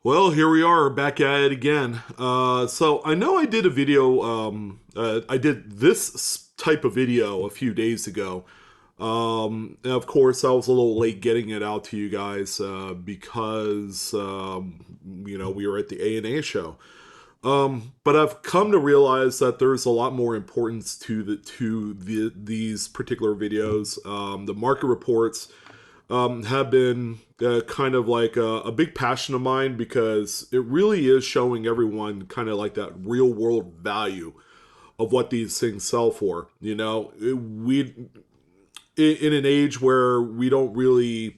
Well, here we are back at it again. So I know I did a video. I did this type of video a few days ago. And of course, I was a little late getting it out to you guys because we were at the A&A show. But I've come to realize that there's a lot more importance to these particular videos. The market reports have been kind of like a big passion of mine because it really is showing everyone kind of like that real world value of what these things sell for. In an age where we don't really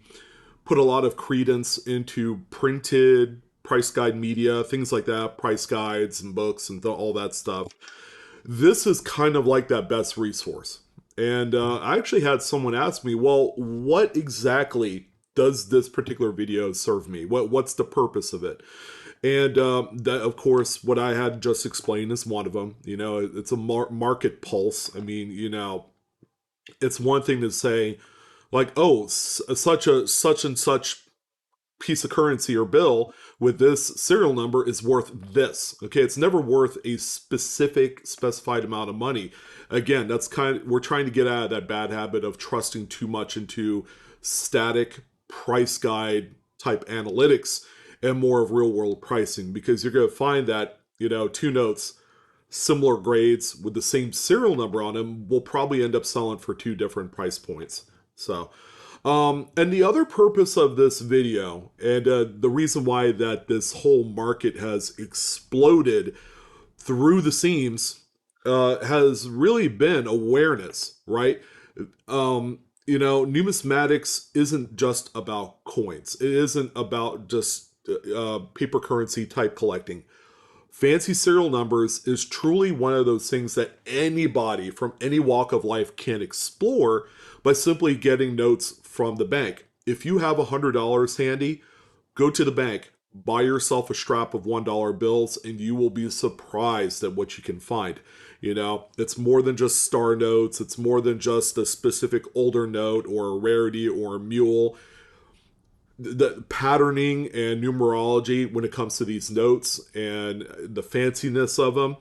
put a lot of credence into printed price guide media, things like that, price guides and books and all that stuff. This is kind of like that best resource. And I actually had someone ask me, well, what exactly does this particular video serve me? What's the purpose of it? And that, of course, what I had just explained is one of them. It's a market pulse. I mean, it's one thing to say, like, oh, such and such piece of currency or bill with this serial number is worth this. Okay, it's never worth a specified amount of money. Again, we're trying to get out of that bad habit of trusting too much into static price guide type analytics and more of real world pricing, because you're going to find that, two notes, similar grades with the same serial number on them will probably end up selling for two different price points. And the other purpose of this video, and the reason why that this whole market has exploded through the seams, has really been awareness, right? Numismatics isn't just about coins. It isn't about just paper currency type collecting. Fancy serial numbers is truly one of those things that anybody from any walk of life can explore by simply getting notes from the bank. If you have $100 handy, go to the bank, buy yourself a strap of $1 bills, and you will be surprised at what you can find. It's more than just star notes. It's more than just a specific older note or a rarity or a mule. The patterning and numerology when it comes to these notes and the fanciness of them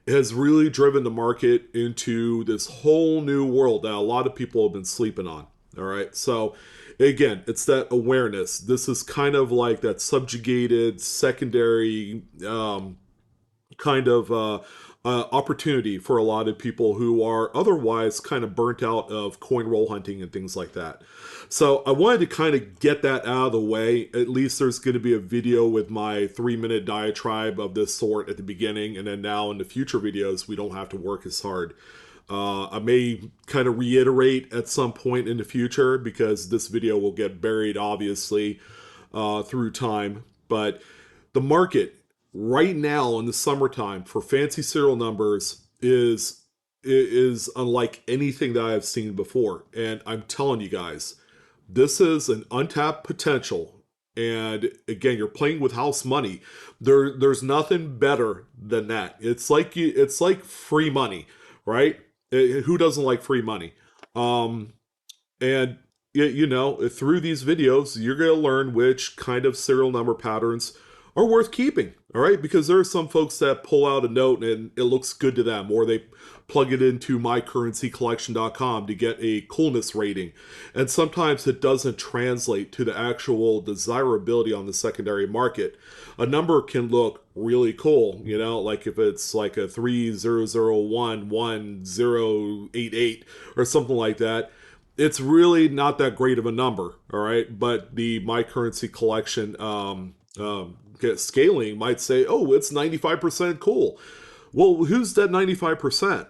has really driven the market into this whole new world that a lot of people have been sleeping on. All right. So, again, it's that awareness. This is kind of like that subjugated secondary kind of opportunity for a lot of people who are otherwise kind of burnt out of coin roll hunting and things like that. So I wanted to kind of get that out of the way. At least there's going to be a video with my 3-minute diatribe of this sort at the beginning, and then now in the future videos we don't have to work as hard. I may kind of reiterate at some point in the future because this video will get buried obviously through time. But the market right now in the summertime for fancy serial numbers is unlike anything that I've seen before. And I'm telling you guys, this is an untapped potential. And again, you're playing with house money. There's nothing better than that. It's like free money, right? Who doesn't like free money? And through these videos, you're going to learn which kind of serial number patterns are worth keeping. All right, because there are some folks that pull out a note and it looks good to them, or they plug it into mycurrencycollection.com to get a coolness rating. And sometimes it doesn't translate to the actual desirability on the secondary market. A number can look really cool, like if it's like a 30011088 or something like that. It's really not that great of a number, all right? But the My Currency Collection scaling might say, oh, it's 95% cool. Well, who's that 95%?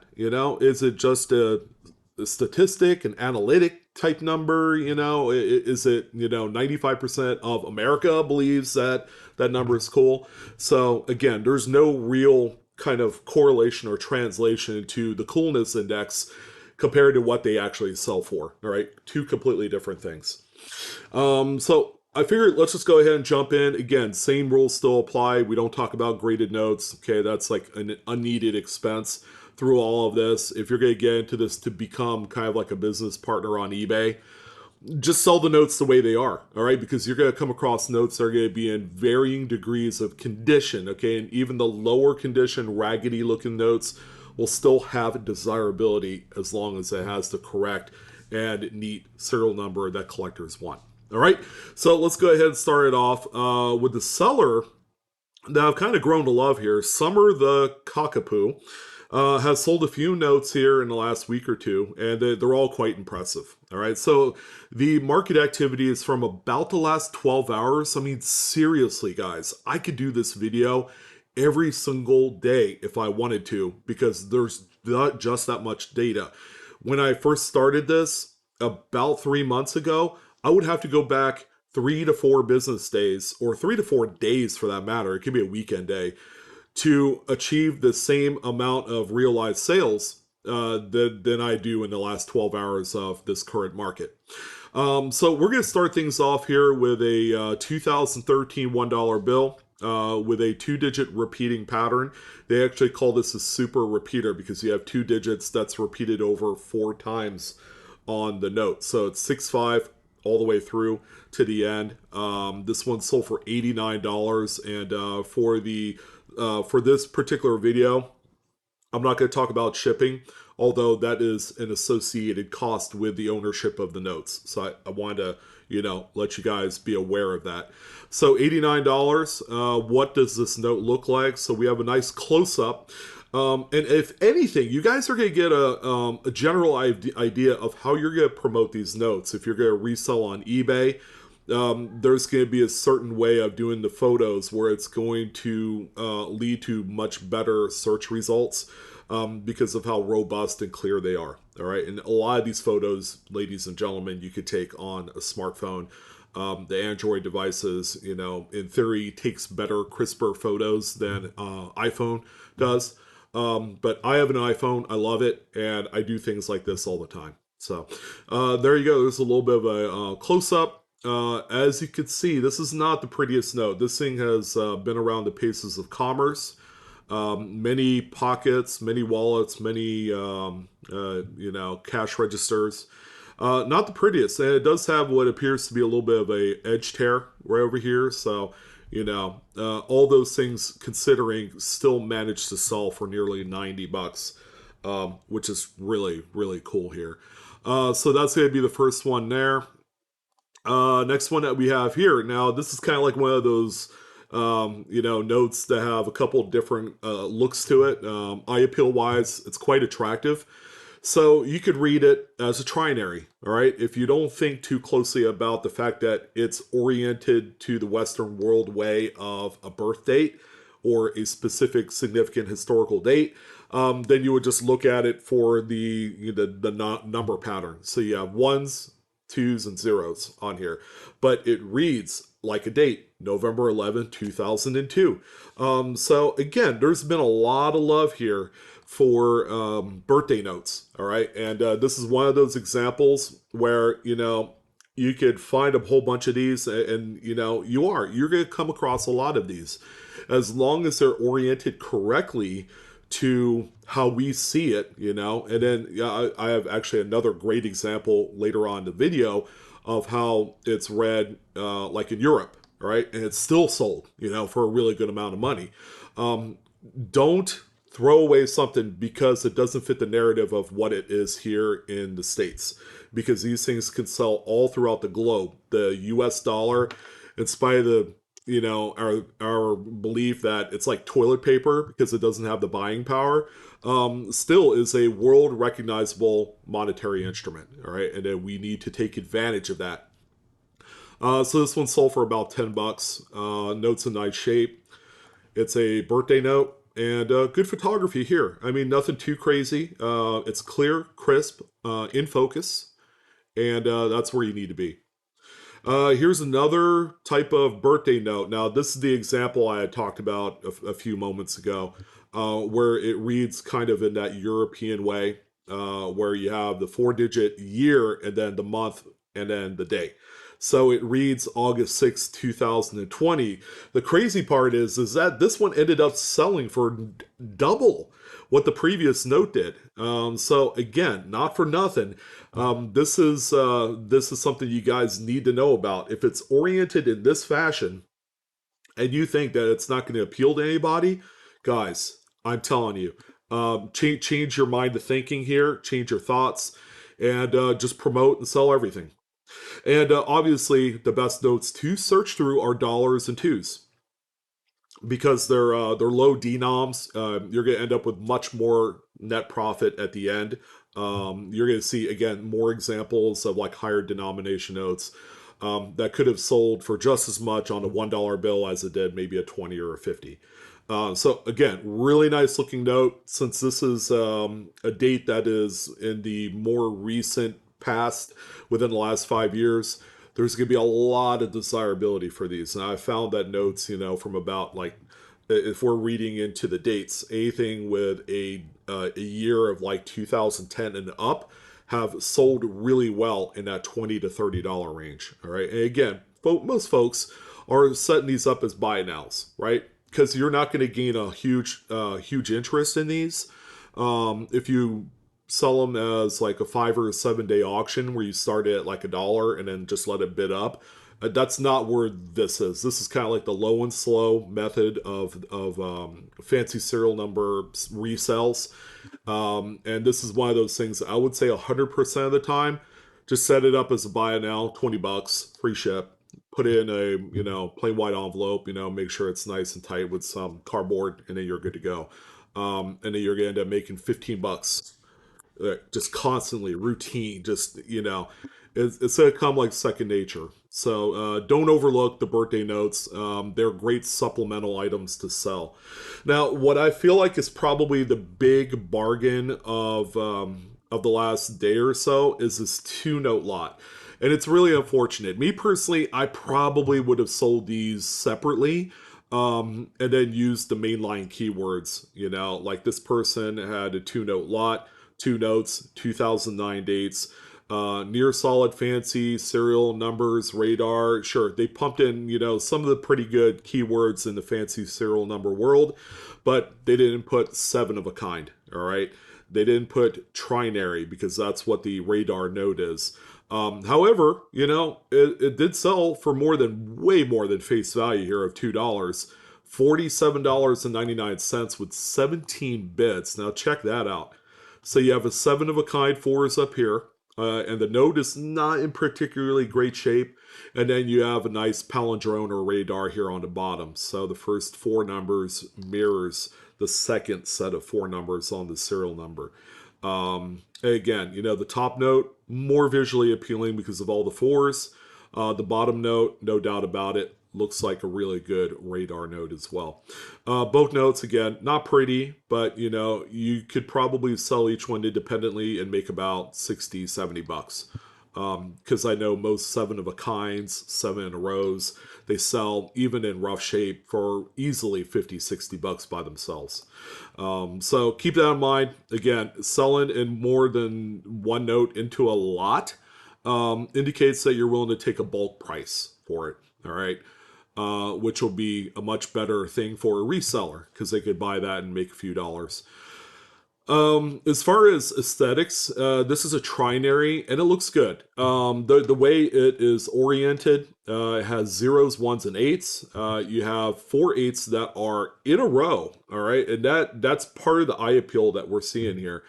Is it just a statistic, an analytic type number? Is it, 95% of America believes that that number is cool? So again, there's no real kind of correlation or translation to the coolness index compared to what they actually sell for. All right, two completely different things. So I figured let's just go ahead and jump in. Again, same rules still apply. We don't talk about graded notes. Okay, that's like an unneeded expense through all of this. If you're going to get into this to become kind of like a business partner on eBay, just sell the notes the way they are, all right? Because you're going to come across notes that are going to be in varying degrees of condition, okay? And even the lower condition, raggedy looking notes will still have desirability as long as it has the correct and neat serial number that collectors want. All right, so let's go ahead and start it off with the seller that I've kind of grown to love here. Summer the Cockapoo has sold a few notes here in the last week or two, and they're all quite impressive. All right, so the market activity is from about the last 12 hours. I mean, seriously, guys, I could do this video every single day if I wanted to, because there's not just that much data. When I first started this about 3 months ago, I would have to go back 3 to 4 business days, or 3 to 4 days for that matter. It could be a weekend day, to achieve the same amount of realized sales than I do in the last 12 hours of this current market. So we're going to start things off here with a 2013 $1 bill with a 2-digit repeating pattern. They actually call this a super repeater because you have 2 digits that's repeated over 4 times on the note. So it's 6-5 all the way through to the end. This one sold for $89, and for this particular video, I'm not going to talk about shipping, although that is an associated cost with the ownership of the notes. So I wanted to, let you guys be aware of that. So $89, what does this note look like? So we have a nice close-up. And if anything, you guys are going to get a general idea of how you're going to promote these notes. If you're going to resell on eBay, there's going to be a certain way of doing the photos where it's going to lead to much better search results because of how robust and clear they are. All right, and a lot of these photos, ladies and gentlemen, you could take on a smartphone. The Android devices, in theory, takes better, crisper photos than iPhone does. But I have an iPhone, I love it, and I do things like this all the time. So there you go. There's a little bit of a close-up. As you can see, this is not the prettiest note. This thing has been around the paces of commerce. Many pockets, many wallets, many, cash registers. Not the prettiest. And it does have what appears to be a little bit of a edge tear right over here. So, all those things considering still managed to sell for nearly $90, which is really, really cool here. So that's going to be the first one there. Next one that we have here. Now, this is kind of like one of those, notes that have a couple different looks to it. Eye appeal wise, it's quite attractive. So you could read it as a trinary, all right? If you don't think too closely about the fact that it's oriented to the Western world way of a birth date or a specific significant historical date, then you would just look at it for the number pattern. So you have 1s, 2s, and 0s on here. But it reads like a date, November 11, 2002. So again, there's been a lot of love here for birthday notes, all right? And this is one of those examples where, you could find a whole bunch of these, and you're going to come across a lot of these. As long as they're oriented correctly to how we see it, and then I have actually another great example later on in the video of how it's read like in Europe, right? And it's still sold, for a really good amount of money. Don't throw away something because it doesn't fit the narrative of what it is here in the States, because these things can sell all throughout the globe. The US dollar, in spite of the our belief that it's like toilet paper because it doesn't have the buying power, still is a world recognizable monetary instrument, all right? And then we need to take advantage of that. So this one sold for about $10. Note's in nice shape. It's a birthday note, and good photography here. I mean, nothing too crazy. It's clear, crisp, in focus, and that's where you need to be. Here's another type of birthday note. Now, this is the example I had talked about a few moments ago, where it reads kind of in that European way, where you have the 4-digit year and then the month and then the day. So it reads August 6, 2020. The crazy part is that this one ended up selling for double what the previous note did. So again, not for nothing. This is something you guys need to know about. If it's oriented in this fashion, and you think that it's not going to appeal to anybody, guys, I'm telling you, change your mind to thinking here, change your thoughts, and just promote and sell everything. And obviously, the best notes to search through are dollars and twos because they're low denoms. You're going to end up with much more net profit at the end. You're going to see again more examples of like higher denomination notes that could have sold for just as much on a $1 bill as it did maybe a 20 or a 50. So again, really nice looking note. Since this is a date that is in the more recent past, within the last 5 years, there's going to be a lot of desirability for these. And I found that notes, from about like, if we're reading into the dates, anything with a year of like 2010 and up have sold really well in that $20 to $30 range. All right, and again, most folks are setting these up as buy nows, right? Because you're not going to gain a huge interest in these. If you sell them as like a 5 or 7 day auction where you start at like $1 and then just let it bid up. That's not where this is. This is kind of like the low and slow method of fancy serial number resells. And this is one of those things I would say 100% of the time, just set it up as a buy it now, $20, free ship. Put it in a plain white envelope. Make sure it's nice and tight with some cardboard, and then you're good to go. And then you're gonna end up making $15 just constantly routine, it's going to come like second nature. So don't overlook the birthday notes. They're great supplemental items to sell. Now, what I feel like is probably the big bargain of the last day or so is this 2 note lot. And it's really unfortunate. Me personally, I probably would have sold these separately, and then used the mainline keywords. Like this person had a 2 note lot, 2 notes, 2009 dates, near solid fancy serial numbers, radar. Sure, they pumped in some of the pretty good keywords in the fancy serial number world, but they didn't put 7 of a kind. All right, they didn't put trinary because that's what the radar note is. However, it did sell for way more than face value here of $2. $47.99 with 17 bits. Now check that out. So you have a 7 of a kind fours up here, and the note is not in particularly great shape. And then you have a nice palindrome or radar here on the bottom. So the first 4 numbers mirrors the second set of 4 numbers on the serial number. Again, the top note, more visually appealing because of all the fours. The bottom note, no doubt about it, looks like a really good radar note as well. Both notes, again, not pretty, but you could probably sell each one independently and make about 60, $70. Because I know most 7 of a kinds, 7 in a rows, they sell even in rough shape for easily 50, $60 by themselves. So keep that in mind. Again, selling in more than 1 note into a lot indicates that you're willing to take a bulk price for it. All right. Which will be a much better thing for a reseller because they could buy that and make a few dollars. As far as aesthetics, this is a trinary and it looks good. The way it is oriented, it has zeros, ones, and eights. You have 4 8s that are in a row. All right, and that's part of the eye appeal that we're seeing here.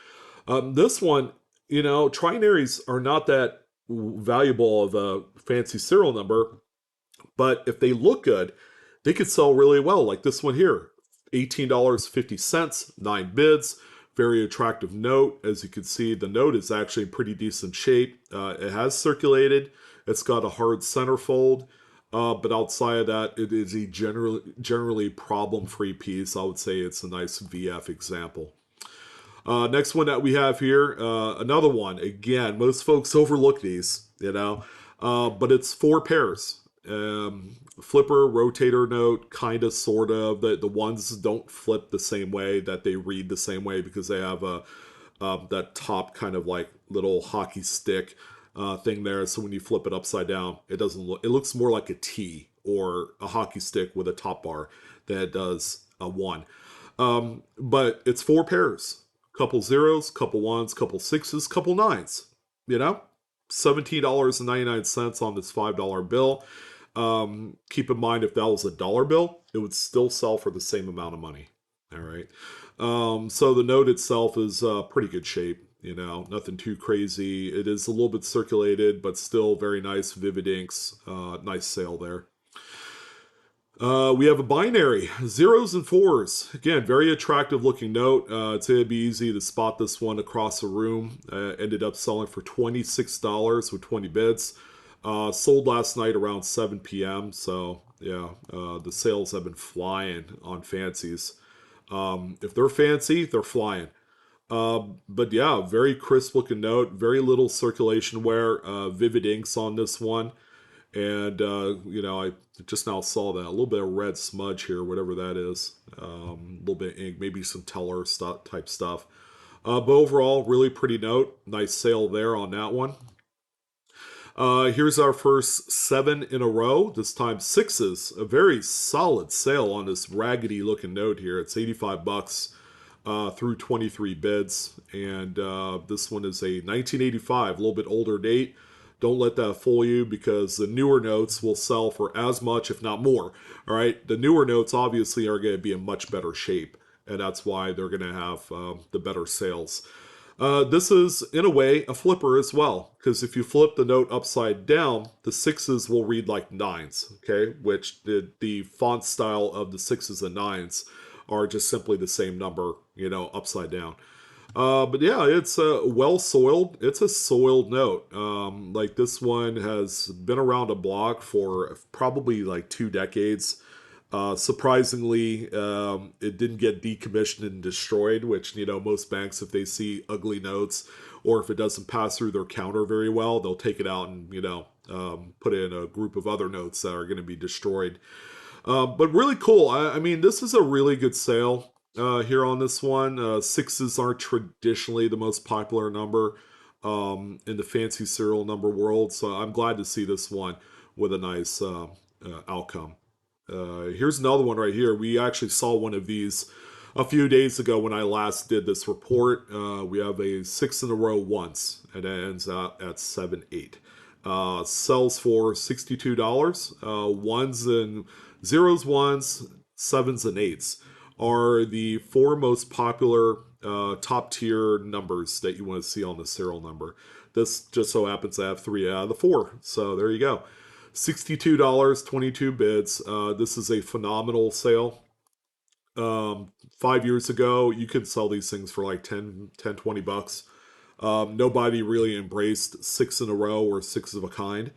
This one, trinaries are not that valuable of a fancy serial number, but if they look good, they could sell really well. Like this one here, $18.50, 9 bids. Very attractive note. As you can see, the note is actually in pretty decent shape. It has circulated. It's got a hard centerfold. But outside of that, it is a generally problem-free piece. I would say it's a nice VF example. Next one that we have here, another one. Again, most folks overlook these, but it's 4 pairs. Flipper, rotator note, kind of, sort of. The ones don't flip the same way, that they read the same way because they have that top kind of like little hockey stick thing there. So when you flip it upside down, it doesn't look. It looks more like a T or a hockey stick with a top bar than it does a 1. But it's 4 pairs. Couple zeros, couple ones, couple sixes, couple nines. You know? $17.99 on this $5 bill. Keep in mind, if that was a dollar bill, it would still sell for the same amount of money. All right. So the note itself is pretty good shape. You know, nothing too crazy. It is a little bit circulated, but still very nice, vivid inks. Nice sale there. We have a binary, zeros and fours. Again, very attractive looking note. It's going to be easy to spot this one across the room. Ended up selling for $26 with 20 bids. Sold last night around 7 p.m. So, yeah, the sales have been flying on fancies. If they're fancy, they're flying. But yeah, very crisp looking note. Very little circulation wear. Vivid inks on this one. And, I just now saw that. A little bit of red smudge here, whatever that is. A little bit of ink, maybe some teller type stuff. But overall, really pretty note. Nice sale there on that one. Here's our first 7 in a row. This time sixes. A very solid sale on this raggedy looking note here. It's 85 bucks through 23 bids. And this one is a 1985, a little bit older date. Don't let that fool you, because the newer notes will sell for as much, if not more. All right. The newer notes obviously are going to be in much better shape. And that's why they're going to have the better sales. This is, in a way, a flipper as well, because if you flip the note upside down, the sixes will read like nines, okay? Which the font style of the sixes and nines are just simply the same number, upside down. But yeah, it's well soiled. It's a soiled note. Like this one has been around a block for probably like 2 decades. Surprisingly, it didn't get decommissioned and destroyed, which, most banks, if they see ugly notes or if it doesn't pass through their counter very well, they'll take it out and, put it in a group of other notes that are going to be destroyed. But really cool. I mean, this is a really good sale here on this one. Sixes aren't traditionally the most popular number in the fancy serial number world, so I'm glad to see this one with a nice outcome. Here's another one right here. We actually saw one of these a few days ago when I last did this report. We have a 6 in a row once, and it ends out at 7-8. Sells for $62. Ones and zeros, ones, sevens, and eights are the 4 most popular top tier numbers that you want to see on the serial number. This just so happens to have 3 out of the 4. So there you go. $62, 22 bids. This is a phenomenal sale. 5 years ago, you could sell these things for like 20 bucks. Nobody really embraced 6 in a row or 6 of a kind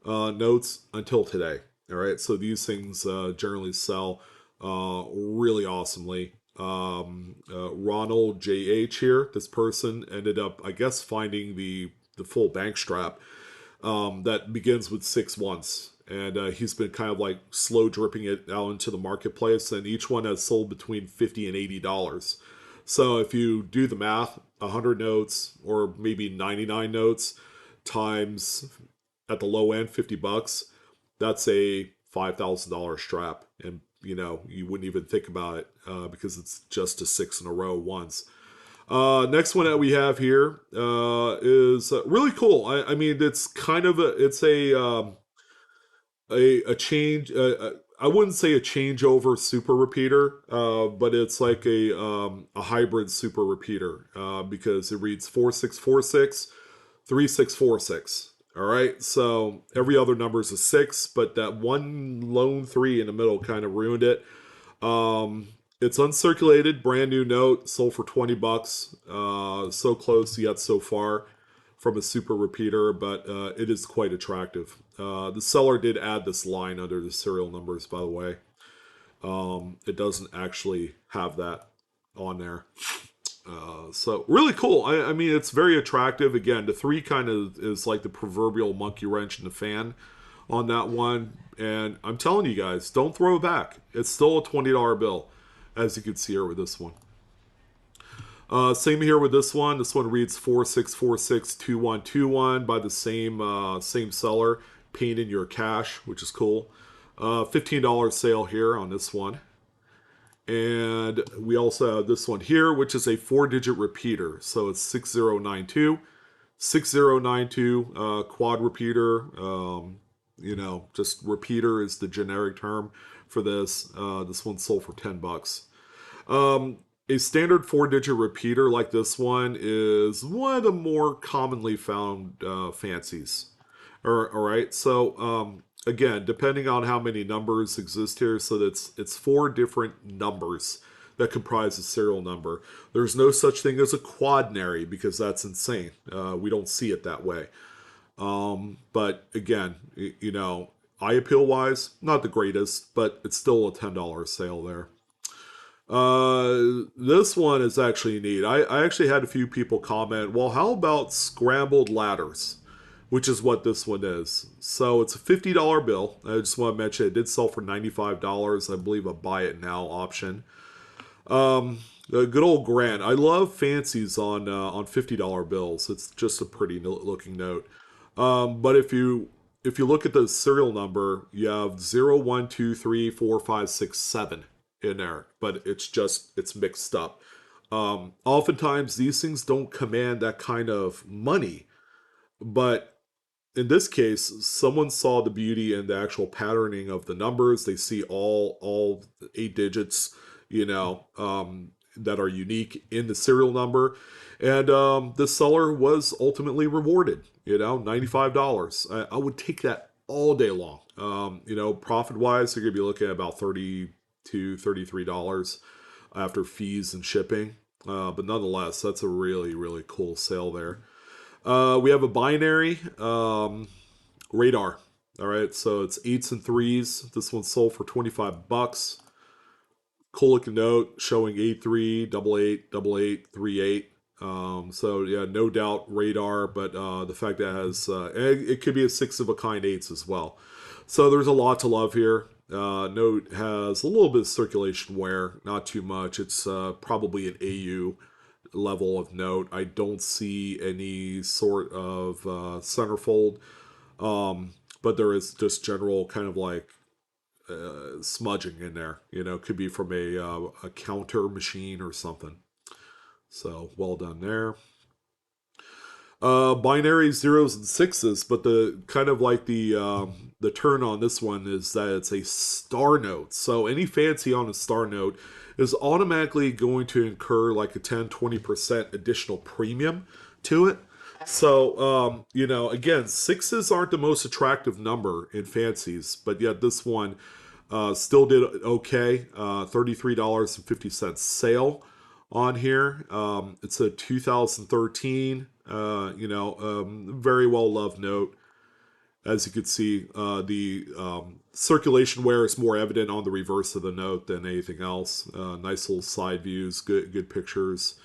notes until today. All right, so these things generally sell really awesomely. Ronald JH here, this person ended up, I guess, finding the full bank strap that begins with 6 once. And he's been kind of like slow dripping it out into the marketplace, and each one has sold between $50 and $80. So if you do the math, 100 notes or maybe 99 notes times, at the low end, 50 bucks, that's a $5,000 strap. And, you wouldn't even think about it because it's just a 6 in a row once. Next one that we have here is really cool. I mean, it's kind of a change. I wouldn't say a changeover super repeater, but it's like a hybrid super repeater because it reads 4646, 3646. All right, so every other number is a 6, but that one lone 3 in the middle kind of ruined it. It's uncirculated, brand new note, sold for 20 bucks. So close yet so far from a super repeater, but it is quite attractive. The seller did add this line under the serial numbers, by the way. It doesn't actually have that on there. So really cool. I mean, it's very attractive. Again, the 3 kind of is like the proverbial monkey wrench in the fan on that one. And I'm telling you guys, don't throw it back. It's still a $20 bill, as you can see here with this one. Same here with this one. This one reads 46462121 by the same seller. Paint in your cash, which is cool. $15 sale here on this one. And we also have this one here, which is a 4-digit repeater. So it's 6092. 6092 quad repeater. Just repeater is the generic term for this. This one sold for $10. A standard 4-digit repeater like this one is one of the more commonly found fancies. All right, so again, depending on how many numbers exist here, so it's 4 different numbers that comprise a serial number. There's no such thing as a quadnary because that's insane. We don't see it that way. But again, eye appeal wise, not the greatest, but it's still a $10 sale there. This one is actually neat. I actually had a few people comment, well, how about scrambled ladders? Which is what this one is. So it's a $50 bill. I just want to mention it did sell for $95. I believe a buy it now option. A good old Grant. I love fancies on $50 bills. It's just a pretty looking note. But if you look at the serial number, you have 0, 1, 2, 3, 4, 5, 6, 7 in there, but it's mixed up. Oftentimes these things don't command that kind of money, but in this case, someone saw the beauty in the actual patterning of the numbers. They see all 8 digits, that are unique in the serial number, and the seller was ultimately rewarded. $95. I would take that all day long. Profit wise, you're gonna be looking at about $33 after fees and shipping. But nonetheless, that's a really really cool sale there. We have a binary radar. All right, so it's 8s and 3s. This one sold for $25. Cool looking note showing 83, 88, 88, 38. So yeah, no doubt radar, but the fact that it has it could be a 6 of a kind 8s as well. So there's a lot to love here. Note has a little bit of circulation wear, not too much. It's probably an AU level of note. I don't see any sort of centerfold, but there is just general kind of like smudging in there. Could be from a counter machine or something. So well done there. Binary zeros and sixes, but the kind of like the turn on this one is that it's a star note. So any fancy on a star note is automatically going to incur like a 10-20% additional premium to it. So again, sixes aren't the most attractive number in fancies, but yet this one still did okay. $33.50 sale on here. It's a 2013, very well loved note. As you can see, the circulation wear is more evident on the reverse of the note than anything else. Nice little side views, good pictures.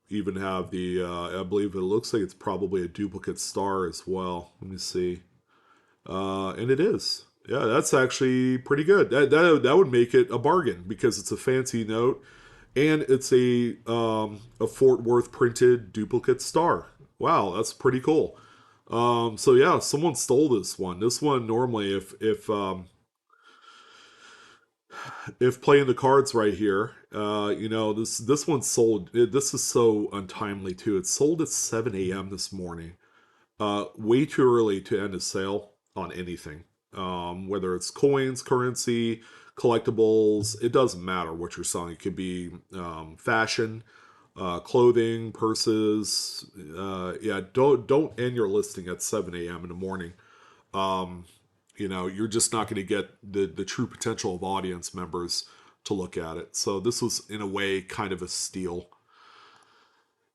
Even have I believe it looks like it's probably a duplicate star as well. Let me see. And it is. Yeah, that's actually pretty good. That would make it a bargain because it's a fancy note, and it's a Fort Worth printed duplicate star. Wow, that's pretty cool. So yeah, someone stole this one. This one normally, if playing the cards right here, this one sold. This is so untimely too. It sold at 7 a.m. this morning. Way too early to end a sale on anything. Whether it's coins, currency, collectibles, it doesn't matter what you're selling. It could be fashion, clothing, purses. Yeah, don't end your listing at 7 a.m. in the morning. You're just not going to get the true potential of audience members to look at it. So this was in a way kind of a steal.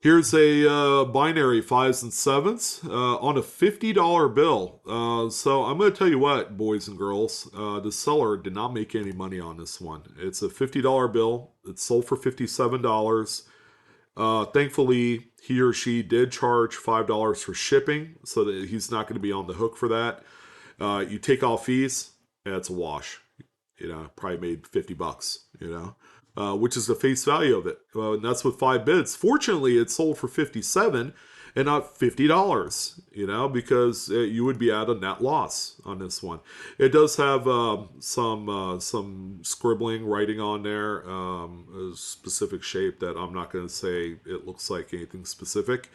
Here's a binary 5s and 7s on a $50 bill. So I'm going to tell you what, boys and girls, the seller did not make any money on this one. It's a $50 bill. It sold for $57. Thankfully, he or she did charge $5 for shipping, so that he's not going to be on the hook for that. You take off fees, and it's a wash. Probably made $50. Which is the face value of it. And that's with 5 bids. Fortunately, it sold for 57, and not $50, because you would be at a net loss on this one. It does have some scribbling writing on there, a specific shape that I'm not going to say it looks like anything specific,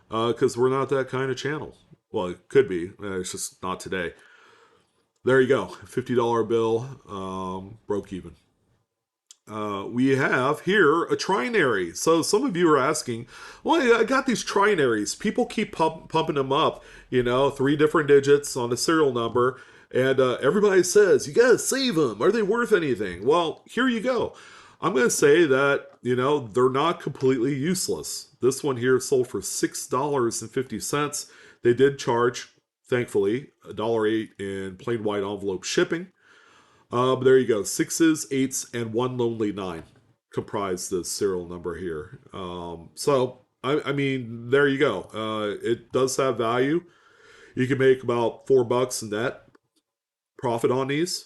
because we're not that kind of channel. Well, it could be. It's just not today. There you go. $50 bill, broke even. We have here a trinary. So some of you are asking, well, I got these trinaries. People keep pumping them up, 3 different digits on the serial number. And everybody says, you got to save them. Are they worth anything? Well, here you go. I'm going to say that, they're not completely useless. This one here sold for $6.50. They did charge, thankfully, $1.08 in plain white envelope shipping. But there you go. 6s, 8s, and one lonely 9 comprise the serial number here. So, I mean, there you go. It does have value. You can make about $4 net profit on these.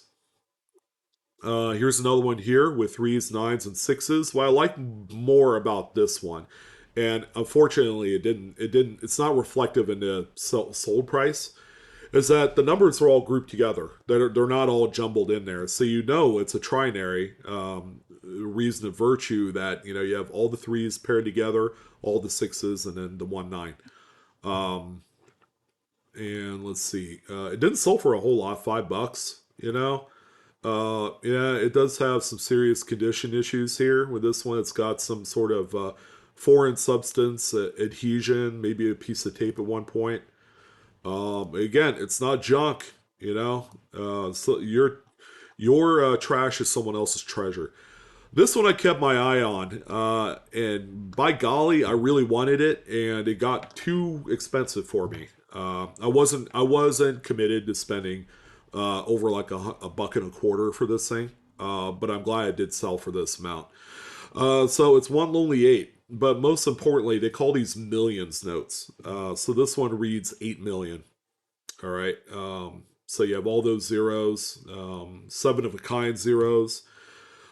Here's another one here with 3s, 9s, and 6s. What I like more about this one, and unfortunately it's not reflective in the sold price, is that the numbers are all grouped together. They're not all jumbled in there. So it's a trinary, reason of virtue that, you have all the 3s paired together, all the 6s, and then the 1 9. And let's see. It didn't sell for a whole lot, $5, Yeah, it does have some serious condition issues here. With this one, it's got some sort of foreign substance adhesion, maybe a piece of tape at one point. Again, it's not junk, So your trash is someone else's treasure. This one I kept my eye on, and by golly, I really wanted it, and it got too expensive for me. I wasn't committed to spending over like a buck and a quarter for this thing, but I'm glad it did sell for this amount. So it's one lonely 8. But most importantly, they call these millions notes. So this one reads 8 million. All right. So you have all those zeros, 7 of a kind zeros,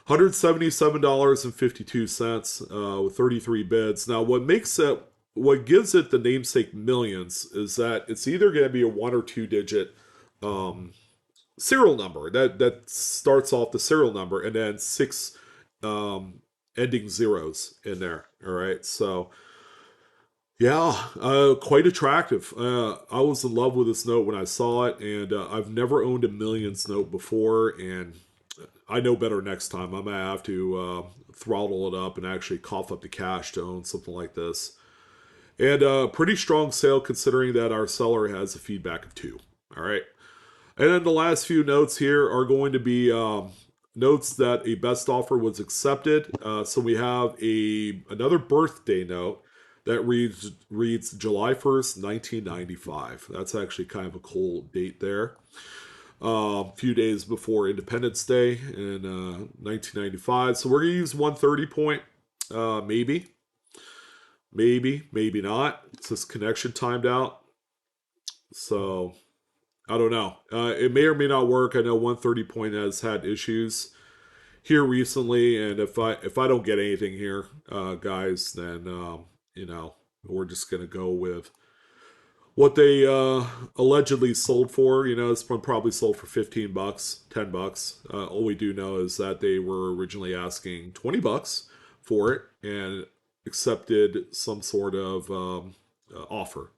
$177.52 with 33 bids. Now, what gives it the namesake millions is that it's either going to be a 1 or 2 digit serial number that starts off the serial number, and then 6 ending zeros in there. All right, so yeah, quite attractive. I was in love with this note when I saw it, and I've never owned a millions note before, and I know better next time. I'm gonna have to throttle it up and actually cough up the cash to own something like this. And pretty strong sale considering that our seller has a feedback of 2. All right, and then the last few notes here are going to be notes that a best offer was accepted. So we have another birthday note that reads July 1st, 1995. That's actually kind of a cool date there. A few days before Independence Day in 1995. So we're going to use 130 point, maybe, maybe not. It says connection timed out. So I don't know. It may or may not work. I know 130 point has had issues here recently, and if I don't get anything here, guys, then we're just gonna go with what they allegedly sold for. It's probably sold for $15, $10. All we do know is that they were originally asking $20 for it and accepted some sort of offer.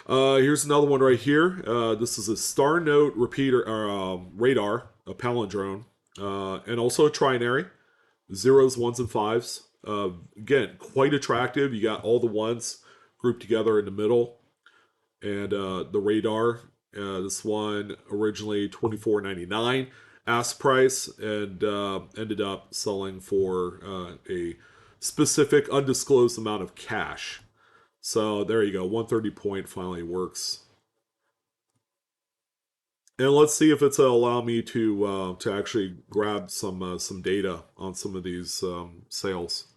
Here's another one right here. This is a Star Note repeater or radar, a palindrome, and also a trinary, 0s, 1s, and 5s. Again, quite attractive. You got all the ones grouped together in the middle, and the radar. This one originally $24.99 ask price, and ended up selling for a specific undisclosed amount of cash. So there you go. 130 point finally works. And let's see if it's allow me to actually grab some data on some of these sales.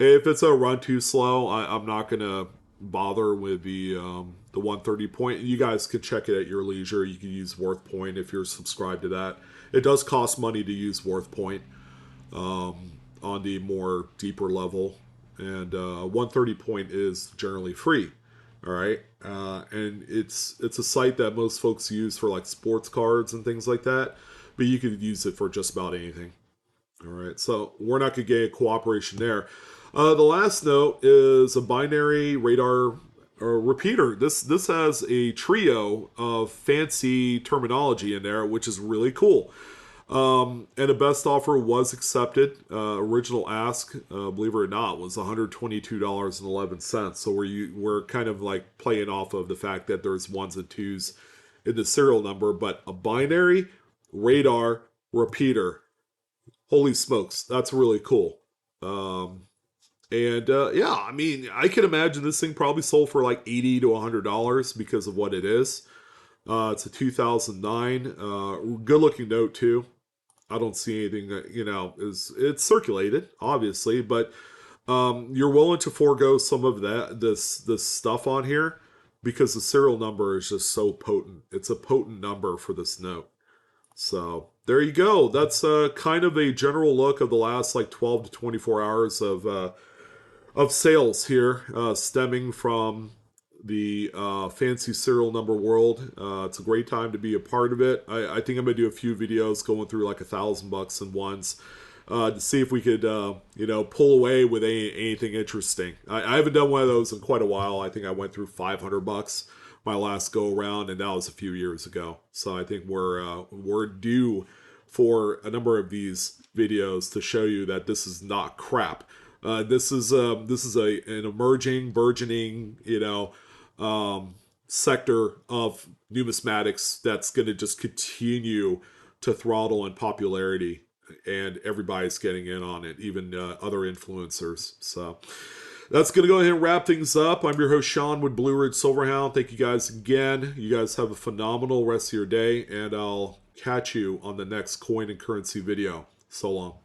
If it's a run too slow, I'm not gonna bother with the 130 point. You guys can check it at your leisure. You can use Worth Point if you're subscribed to that. It does cost money to use Worth Point on the more deeper level. and 130 point is generally free. All right, and it's a site that most folks use for like sports cards and things like that, but you could use it for just about anything. All right, so we're not going to get a cooperation there. The last note is a binary radar or repeater. This has a trio of fancy terminology in there, which is really cool. And a best offer was accepted. Original ask, believe it or not, was $122.11. So we're kind of like playing off of the fact that there's ones and twos in the serial number, but a binary radar repeater. Holy smokes, that's really cool. Um, and yeah, I mean, I can imagine this thing probably sold for like $80 to $100 because of what it is. It's a 2009. Good looking note too. I don't see anything that is it's circulated, obviously, but you're willing to forego some of this stuff on here because the serial number is just so potent. It's a potent number for this note. So there you go. That's kind of a general look of the last like 12 to 24 hours of sales here, stemming from the fancy serial number world. It's a great time to be a part of it. I think I'm gonna do a few videos going through like $1,000 in ones to see if we could pull away with anything interesting. I haven't done one of those in quite a while. I think I went through $500 my last go around, and that was a few years ago. So I think we're due for a number of these videos to show you that this is not crap. This is an emerging, burgeoning, sector of numismatics that's going to just continue to throttle in popularity, and everybody's getting in on it, even other influencers. So that's going to go ahead and wrap things up. I'm your host, Sean, with Blue Ridge Silverhound. Thank you guys again. You guys have a phenomenal rest of your day, and I'll catch you on the next coin and currency video. So long.